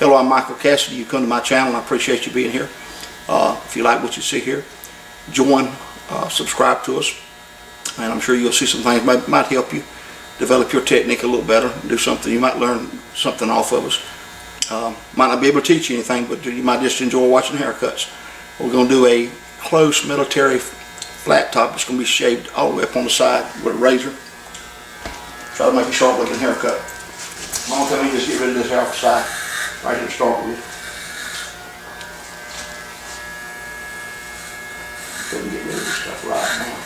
Hello, I'm Michael Cassidy. You come to my channel and I appreciate you being here. If you like what you see here, join, subscribe to us, and I'm sure you'll see some things that might help you develop your technique a little better, do something, you might learn something off of us. Might not be able to teach you anything, but you might just enjoy watching haircuts. We're going to do a close military flat top. It's going to be shaved all the way up on the side with a razor. Try to make a sharp looking haircut. I'm going to come in and just get rid of this hair off the side right here to start with. Couldn't get rid of this stuff right now.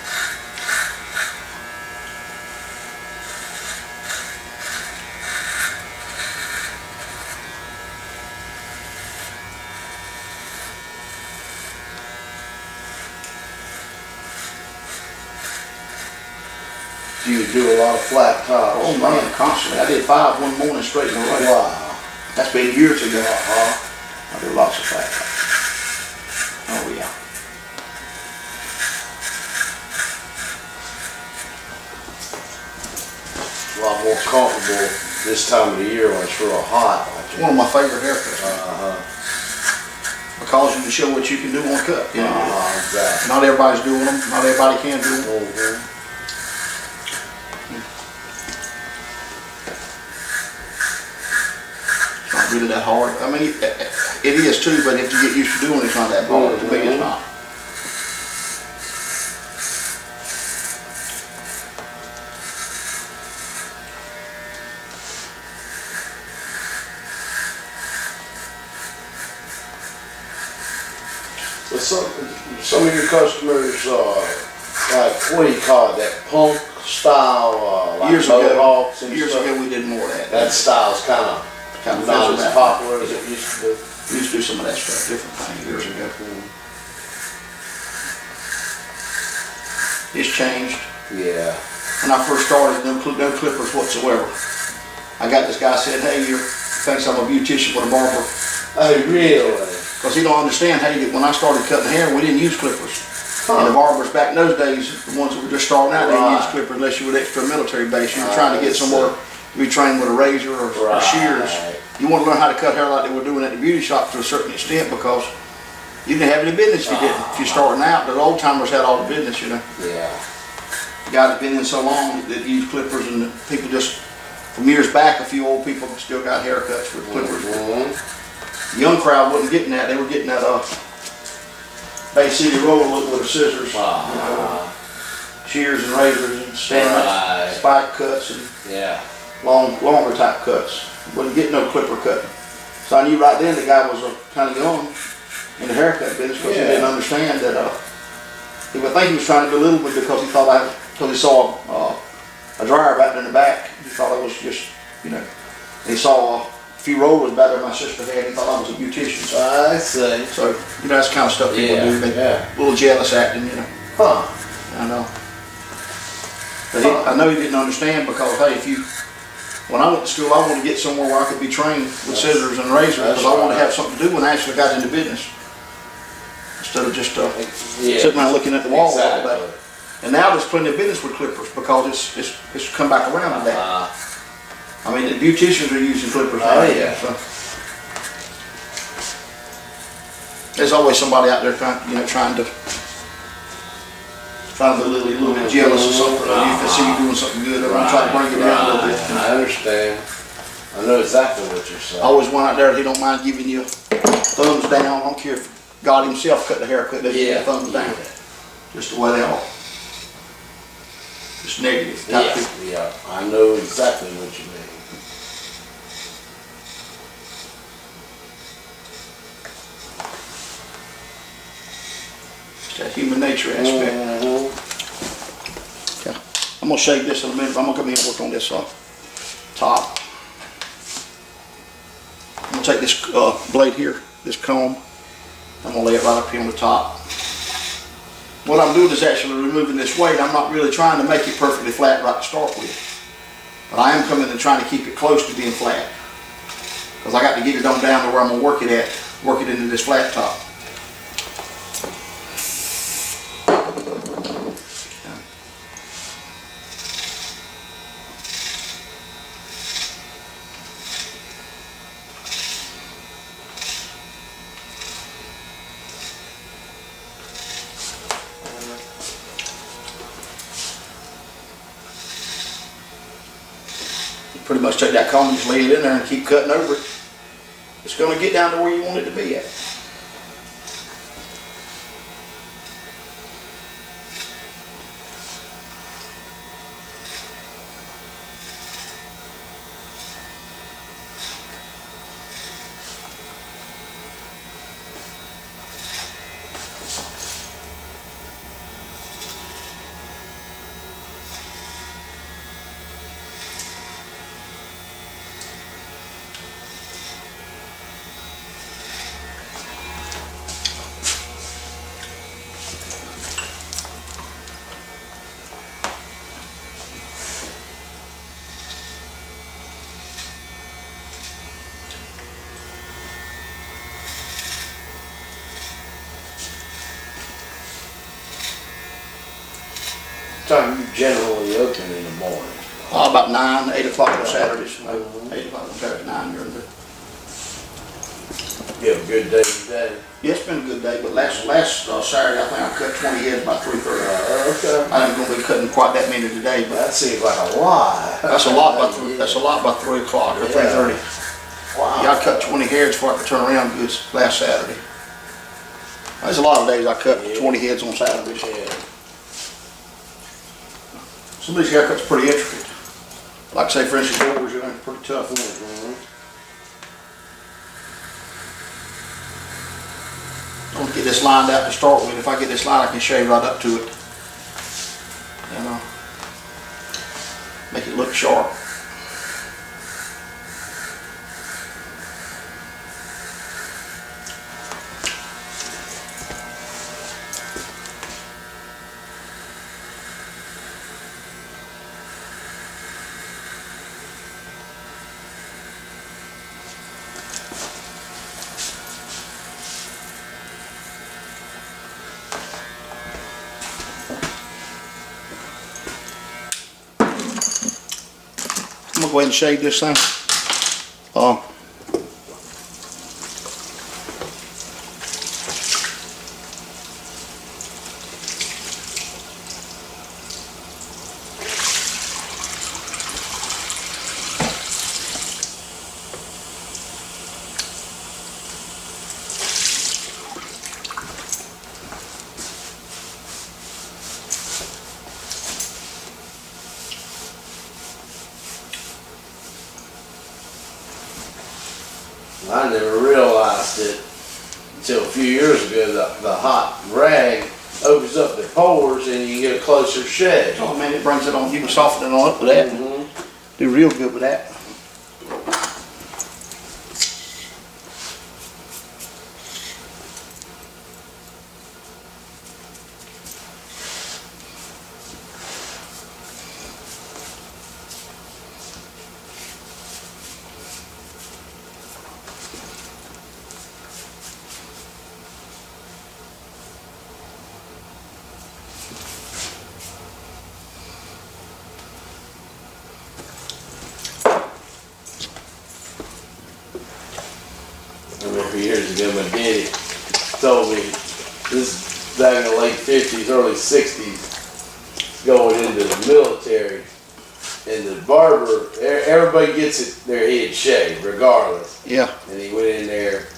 You do a lot of flat tops. Oh man, constantly. I did 5 one morning straight in a row. Wow. That's been years ago. I do lots of flat tops. Oh yeah. A lot more comfortable this time of the year when it's real hot. It's one of my favorite haircuts. Because you can show what you can do on a cut. You know? Exactly. Not everybody's doing them. Not everybody can do them. It's not really that hard. I mean, it is too, but if you get used to doing it, it's not that hard. To me, it's not. But some of your customers, like, what do you call it, that punk style, like Years mohawks and ago, stuff? we did more of that. That style's kind of not as popular as it used to be. We used to do some of that stuff, different things years ago. It's changed. Yeah. When I first started, no clippers whatsoever. I got this guy said, hey, you thinks I'm a beautician with a barber. Oh, really? Because he don't understand, hey, when I started cutting hair, we didn't use clippers. Huh. And the barbers back in those days, the ones that were just starting out, they didn't use Right. clippers unless you were extra military base. You were trying to get somewhere to be trained with a razor or shears. You want to learn how to cut hair like they were doing at the beauty shop to a certain extent, because you didn't have any business if you didn't. If you're starting out, the old timers had all the business, you know. Yeah. The guys that been in so long that use clippers, and the people just, from years back, a few old people still got haircuts with clippers. The young crowd wasn't getting that. They were getting that Bay City roller look with the scissors, you know, shears and razors and stand spike cuts and longer type cuts. Wasn't getting no clipper cutting. So I knew right then the guy was kind of young in the haircut business, because he didn't understand that. He would think he was trying to belittle me because he thought because he saw a dryer back in the back. He thought I was just, you know. He saw a few rollers back there my sister had. He thought I was a beautician. So, I see. so you know, that's the kind of stuff people do. They, a little jealous acting, you know. I know. But I know he didn't understand, because hey, when I went to school, I wanted to get somewhere where I could be trained with scissors and razors, because I wanted to have something to do when I actually got into business, instead of just sitting around looking at the wall all day. And now there's plenty of business with clippers, because it's come back around to that. I mean, the beauticians are using clippers now. So there's always somebody out there trying to be a little bit jealous or something. You can see you doing something good. I'm trying to bring it down a little bit. I understand. I know exactly what you're saying. Always one out there, he don't mind giving you thumbs down. I don't care if God himself cut the haircut, they give you thumbs down. Just the way they are. Just negative. Yeah, I know exactly what you mean. It's that human nature aspect. Okay. I'm going to shave this in a minute, but I'm going to come in and work on this top. I'm going to take this blade here, this comb. I'm going to lay it right up here on the top. What I'm doing is actually removing this weight. I'm not really trying to make it perfectly flat right to start with. But I am coming and trying to keep it close to being flat. Because I got to get it on down to where I'm going to work it into this flat top. much take that comb, just lay it in there and keep cutting over it. It's gonna get down to where you want it to be at. What time you generally open in the morning? About 9, 8 o'clock on Saturdays. 8 o'clock on Saturday, 9 during the. You have a good day today? Yeah, it's been a good day, but last Saturday, I think I cut 20 heads by 3:30. Okay. I ain't gonna be cutting quite that many today, but That seems like a lot. that's a lot by that's a lot by 3 o'clock or 3:30. Wow. Yeah, I cut 20 heads before I could turn around good last Saturday. There's a lot of days I cut 20 heads on Saturdays. Yeah. Some of these haircuts are pretty intricate. Like I say, for instance, yours, you know, pretty tough. I'm gonna get this lined out to start with. If I get this line, I can shave right up to it. And make it look sharp. I'm gonna go ahead and shave this thing. I never realized it until a few years ago that the hot rag opens up the pores and you get a closer shave. Oh man, it brings it on. You can soften it on up with that. Do real good with that. I remember years ago my daddy told me, this is back in the late 50s, early 60s, going into the military, and the barber, everybody gets their head shaved regardless. Yeah. And he went in there,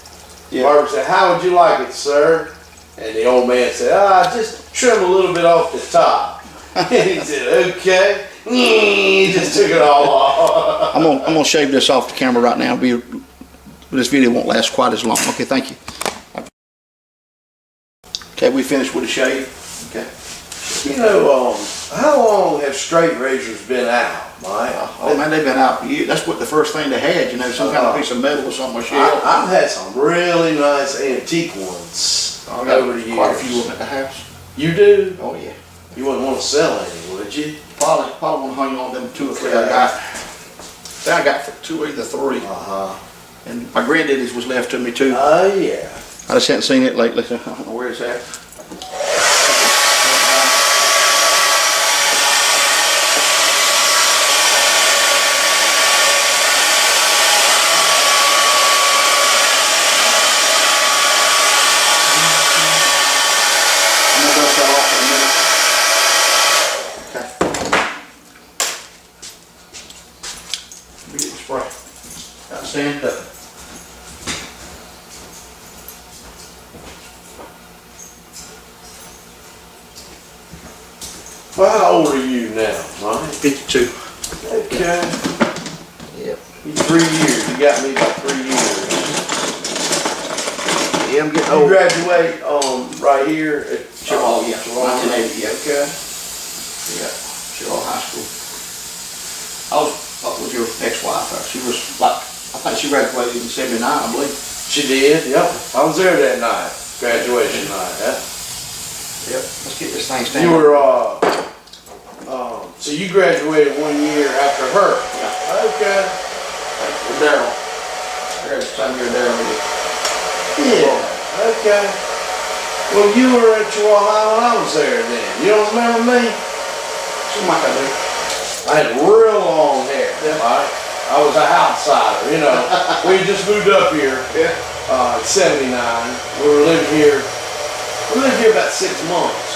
Yeah. barber said, "How would you like it, sir?" And the old man said, "Just trim a little bit off the top." And he said, "Okay." He just took it all off. I'm gonna shave this off the camera right now. This video won't last quite as long. Okay, thank you. Okay, we finished with the shave. Okay. You know, how long have straight razors been out, Mike? Oh man, they've been out for years. That's what the first thing they had, you know, some kind of piece of metal or something. I've had some really nice antique ones over the years. Quite a few of them at the house. You do? Oh yeah. You wouldn't want to sell any, would you? Probably want to hang on them 2 or 3 I got. I think I got 2 or either 3. And my granddaddy's was left to me too. Oh yeah. I just hadn't seen it lately, so I don't know where it's at. I'm gonna dust that off in a minute. Okay. stand up. Well, how old are you now, Mike? 52. Okay. Yep. You 3 years. You got me about 3 years. Yeah, I'm getting You old. graduate right here at Oh, yeah. Chirala? 1980, yeah. Okay. Yeah, Chirala High School. I was up with your ex-wife. She was like, I think she graduated in 79, I believe. She did, yep. I was there that night, graduation night, yeah. Yep. Let's get this thing You standing. were, so you graduated 1 year after her? Yeah. Okay. With Daryl. There's the same year Daryl did. Yeah, okay. Well, you were at Chihuahua when I was there then. You don't remember me? Seems like I do. I had real long hair, right? I was an outsider, you know. We just moved up here Yeah. in 79. We lived here about 6 months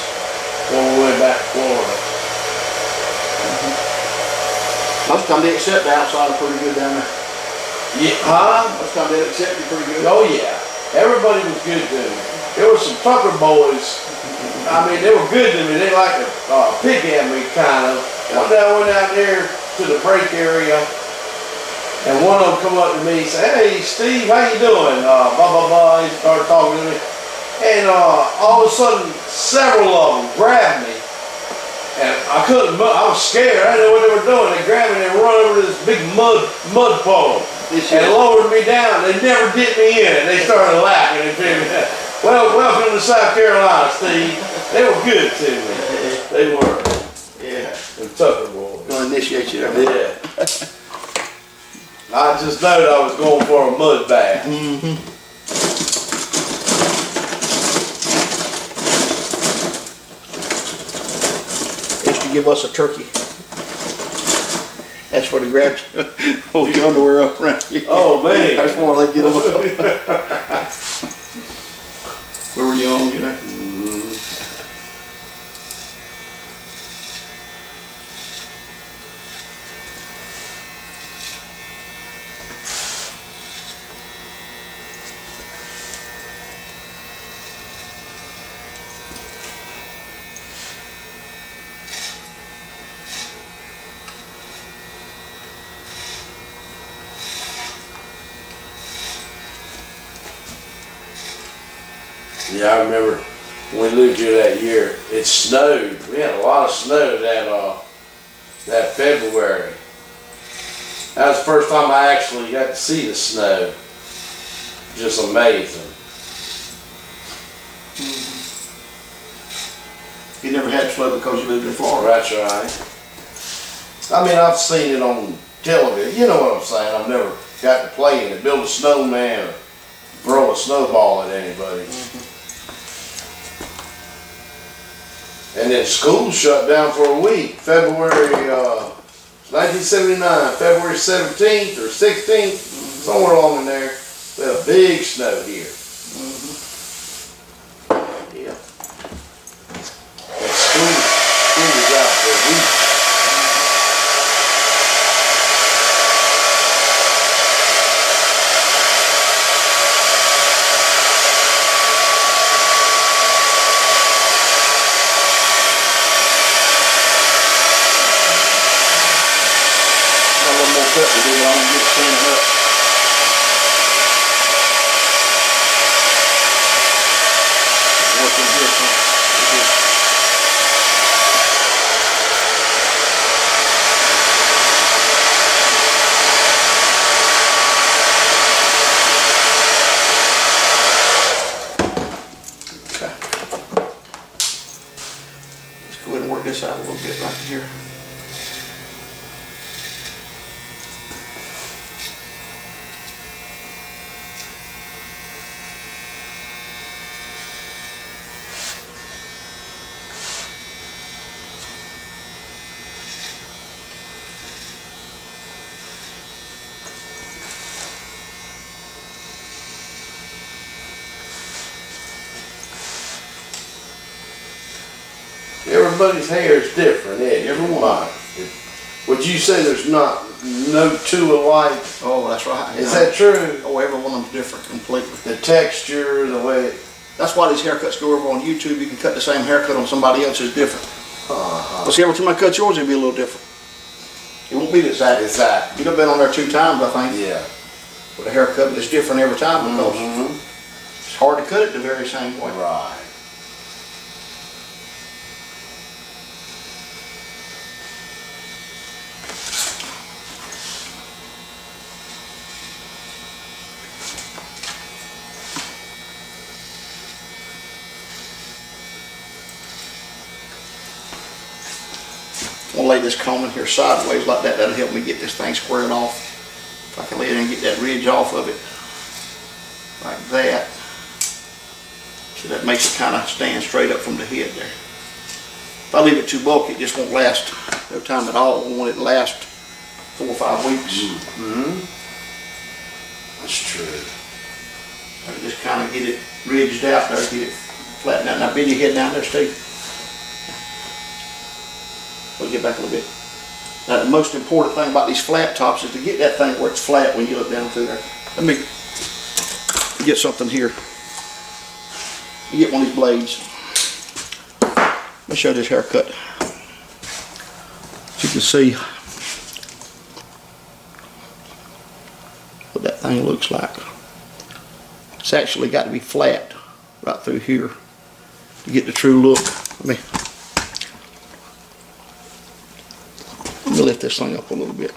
when we went back to Florida. Most time they accept the outsider pretty good down there. Yeah, huh? Most time they accept you pretty good. Oh yeah, everybody was good to me. There were some Tucker boys. I mean, they were good to me. They liked to pick at me, kind of. One day I went out there to the break area, and one of them come up to me and said, "Hey, Steve, how you doing?" Blah blah blah. He started talking to me, and all of a sudden, several of them grabbed me, and I couldn't move. I was scared. I didn't know what they were doing. They grabbed me and run over to this big mud puddle and lowered me down. They never dipped me in it. They started laughing and said, "Well, welcome to South Carolina, Steve." They were good to me. They were. Yeah. Them Tucker boys. Gonna initiate you there. Yeah. I just knowed I was going for a mud bath. Mm-hmm. Used to give us a turkey. That's what he grabbed you. Hold your underwear up around you. Oh man. That's more like get them up. We were young, you know. Yeah, I remember when we lived here that year, it snowed. We had a lot of snow that February. That was the first time I actually got to see the snow. Just amazing. You never had snow because you lived in Florida. That's right. I mean, I've seen it on television. You know what I'm saying? I've never got to play in it, build a snowman, or throw a snowball at anybody. And then school shut down for a week. February 1979, February 17th or 16th, somewhere along in there. We had a big snow here. Yeah. And school was out for a week. Cut to do, but I'm gonna get it standing up. Working here, so okay. Let's go ahead and work this out a little bit right here. Everybody's hair is different, isn't it? Everyone. Would you say there's not no two alike. Oh, that's right. Is that true? Oh, every one of them's different completely. The texture, the way it, That's why these haircuts go over on YouTube. You can cut the same haircut on somebody else, it's different. But see, every time I cut yours, it'll be a little different. It won't be the exact. exactly. You've been on there 2 times, I think, Yeah. with a haircut, but it's different every time because Mhm. it's hard to cut it the very same way. Right. I'm gonna lay this comb in here sideways like that. That'll help me get this thing squared off. If I can lay it in and get that ridge off of it, like that. So that makes it kind of stand straight up from the head there. If I leave it too bulky, it just won't last no time at all. I want it to last 4 or 5 weeks. Mm-hmm. That's true. I can just kind of get it ridged out there, get it flattened out. Now bend your head down there, Steve. We'll get back a little bit. Now the most important thing about these flat tops is to get that thing where it's flat when you look down through there. Let me get something here. You get one of these blades. Let me show this haircut. As you can see what that thing looks like. It's actually got to be flat right through here to get the true look. Let me lift this thing up a little bit.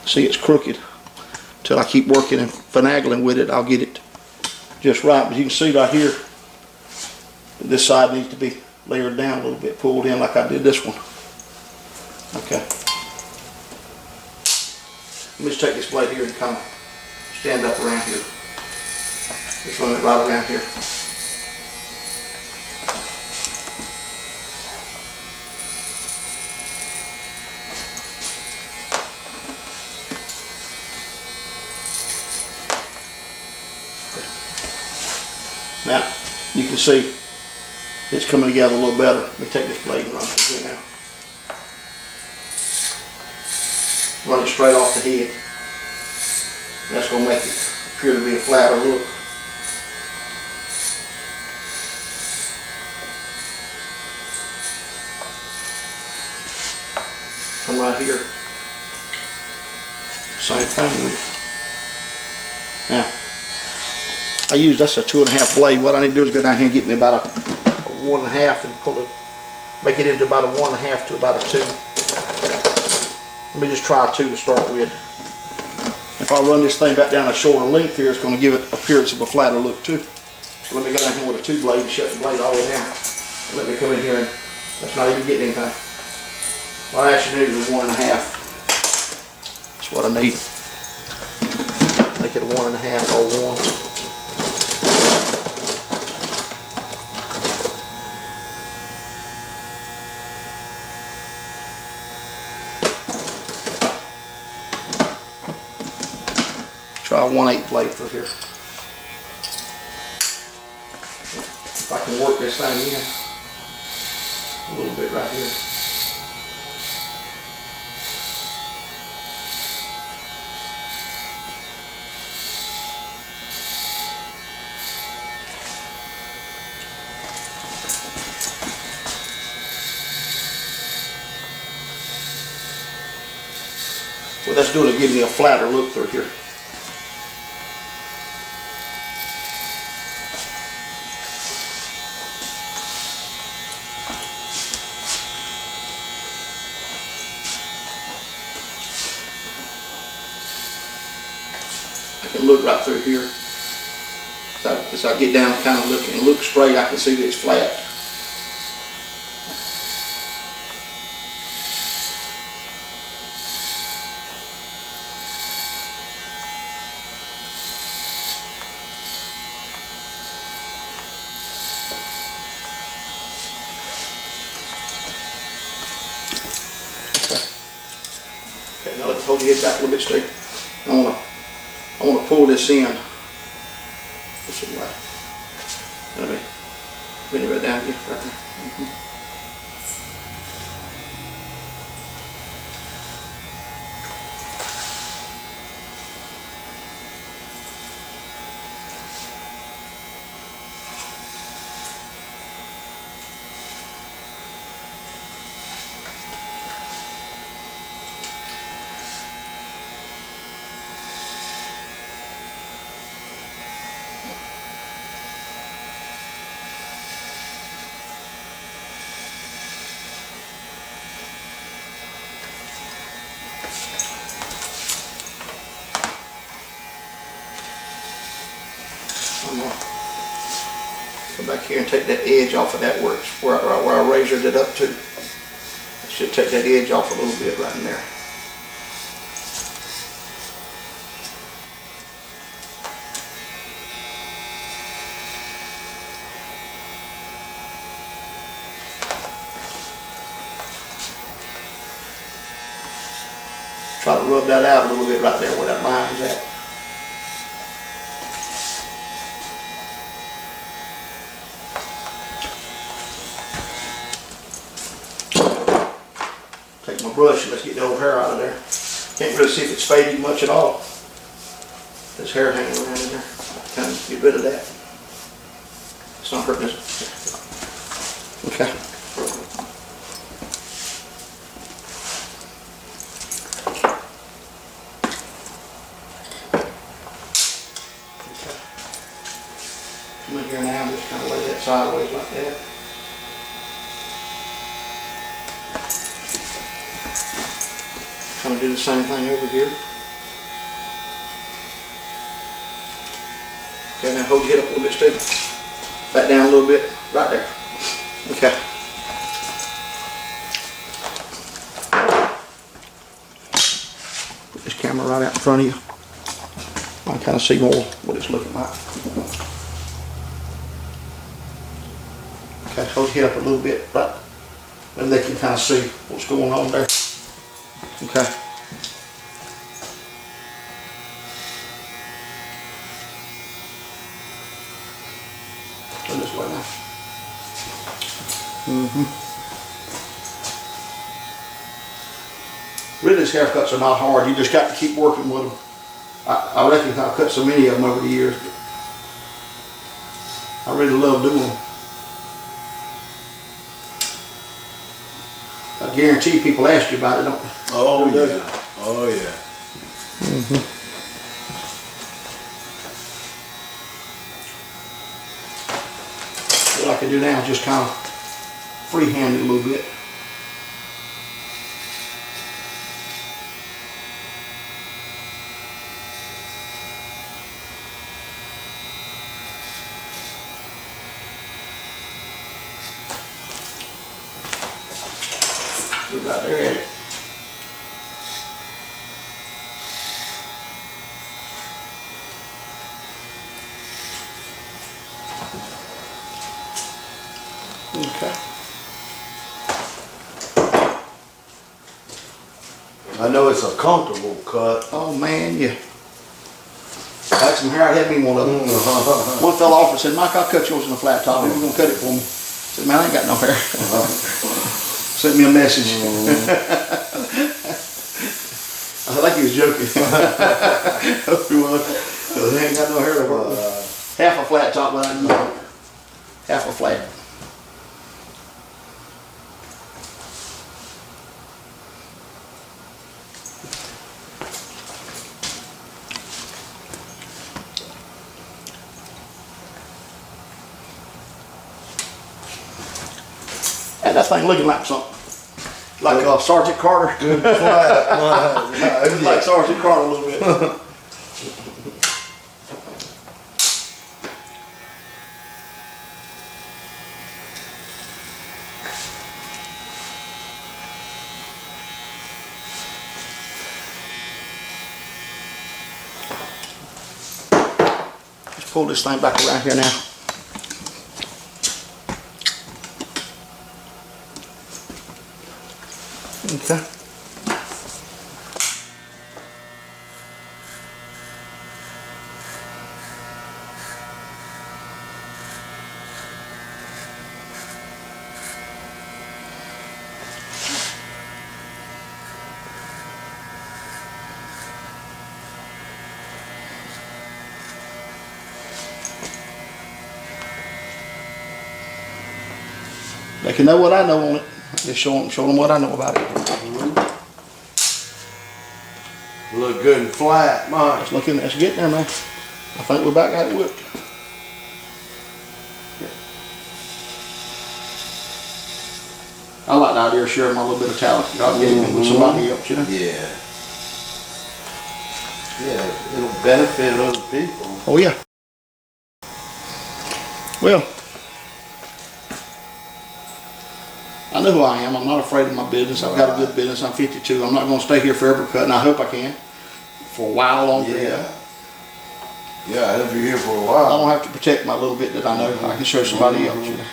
See, it's crooked. Till I keep working and finagling with it, I'll get it just right. But you can see right here, this side needs to be layered down a little bit, pulled in like I did this one. Okay. Let me just take this blade here and kind of stand up around here. Just run it right around here. Now, you can see it's coming together a little better. Let me take this blade and run it here now. Run it straight off the head. That's going to make it appear to be a flatter look. Come right here. Same thing with it. Now, that's a 2.5 blade. What I need to do is go down here and get me about a 1.5 and pull it, make it into about a 1.5 to about a 2. Let me just try a 2 to start with. If I run this thing back down a shorter length here, it's going to give it appearance of a flatter look too. So let me go down here with a 2 blade and shut the blade all the way down. And let me come in here and that's not even getting anything. What I actually need is a 1.5. That's what I need. Make it a 1.5 or 1. Try a 1/8 blade through here. If I can work this thing in a little bit right here. What that's doing is giving me a flatter look through here. I can look right through here. As I get down kind of looking and look straight, I can see that it's flat. Okay, now let's hold your head back a little bit straight. I want to pull this in. This way. Let me bring it right down here, right there. Come back here and take that edge off of that where I razored it up to. It should take that edge off a little bit right in there. Try to rub that out a little bit right there where that line's at. Take my brush and let's get the old hair out of there. Can't really see if it's faded much at all. This hair hanging around in there. Kind of get rid of that. It's not hurting us. Okay. Come in here now and just kind of lay that sideways like that. Kind of do the same thing over here. Okay, now hold your head up a little bit, Steve. Back down a little bit, right there. Okay. Put this camera right out in front of you. I can kind of see more what it's looking like. Okay, hold your head up a little bit, right? And they can kind of see what's going on there. Okay. Go this way now. Really, these haircuts are not hard. You just got to keep working with them. I reckon I've cut so many of them over the years. I really love doing them. I guarantee people ask you about it, don't they? Oh yeah. Oh yeah. What I can do now is just kind of freehand it a little bit. We're right there at it. Okay. I know it's a comfortable cut. Oh man, yeah. Got some hair. I had me one of them. One fella offered, said, "Mike, I'll cut yours in a flat top. If you're gonna cut it for me." I said, "Man, I ain't got no hair." Sent me a message. I think he was joking. Hope he was. Cause he ain't got no hair to work with. Half a flat top, but I know. Half a flat. And that thing looking like something. Like Sergeant Carter. Good flat. It's like Sergeant Carter a little bit. Just pull this thing back around here now. Okay. They can know what I know on it. Just show them what I know about it. Look good and flat, Mike. It's looking, it's getting there, man. I think we about got it whipped. I like the idea of sharing my little bit of talent. God gave me with somebody else, you know? Yeah. Yeah, it'll benefit other people. Oh yeah. Well, I know who I am. I'm not afraid of my business. I've got a good business. I'm 52. I'm not going to stay here forever cutting. I hope I can. For a while longer. Yeah. Yeah, I hope you're here for a I while. don't have to protect my little bit that I know. I can show somebody else. You know.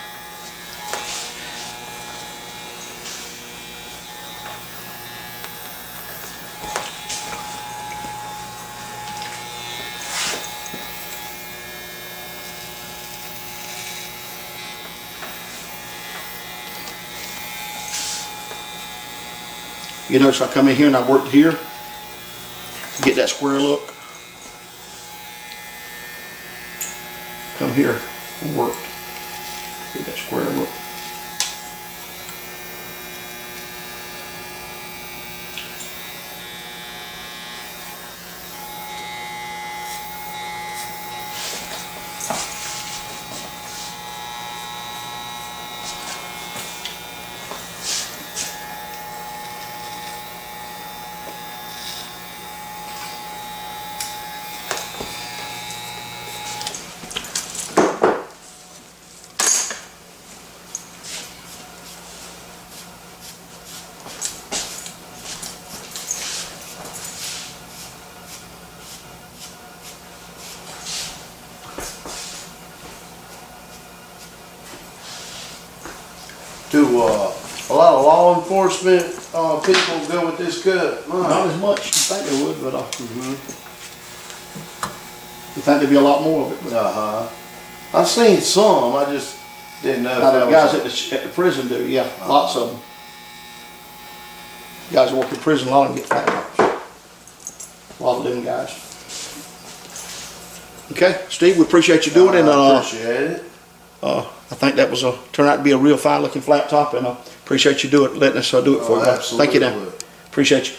You notice I come in here and I worked here, get that square look. Come here and work, get that square look. Do a lot of law enforcement people go with this cut? Not as much as you think they would, but you think there'd be a lot more of it. But I've seen some. I just didn't know. now if the that guys was at the prison do, yeah, lots of them. Guys that work in prison, a lot of them get fat marks. A lot of them guys. Okay, Steve, we appreciate you doing it. And appreciate it. I think that was turned out to be a real fine looking flat top, and I appreciate you letting us do it for you. Absolutely. Thank you now. Appreciate you.